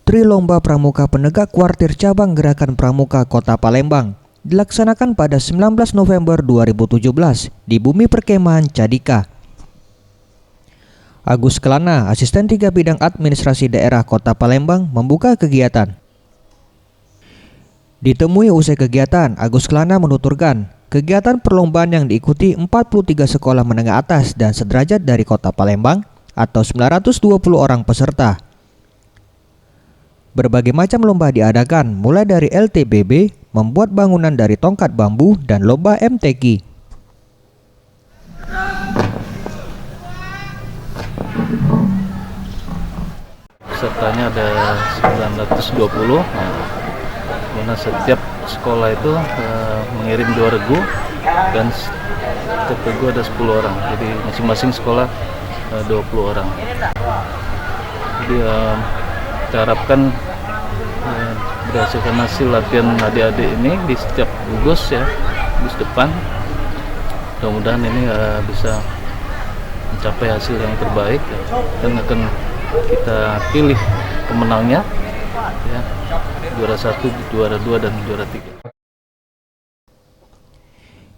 Trilomba Pramuka Penegak Kuartir Cabang Gerakan Pramuka Kota Palembang dilaksanakan pada 19 November 2017 di Bumi Perkemahan Cadika. Agus Kelana, Asisten 3 Bidang Administrasi Daerah Kota Palembang, membuka kegiatan. Ditemui usai kegiatan, Agus Kelana menuturkan, kegiatan perlombaan yang diikuti 43 sekolah menengah atas dan sederajat dari Kota Palembang atau 920 orang peserta. Berbagai macam lomba diadakan, mulai dari LTBB, membuat bangunan dari tongkat bambu, dan lomba MTQ. Pesertanya ada 920, mana setiap sekolah itu mengirim 2 regu dan setiap regu ada 10 orang, jadi masing-masing sekolah 20 orang. Jadi kita harapkan berdasarkan hasil latihan adik-adik ini di setiap gugus ya, gugus depan, mudah-mudahan ini bisa mencapai hasil yang terbaik ya, dan akan kita pilih pemenangnya ya, juara 1, juara 2, dan juara 3.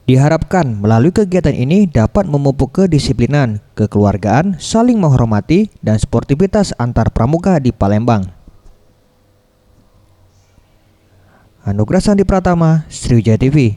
Diharapkan melalui kegiatan ini dapat memupuk kedisiplinan, kekeluargaan, saling menghormati, dan sportivitas antar pramuka di Palembang. Anugrah Sandi Pratama, Sriwijaya TV.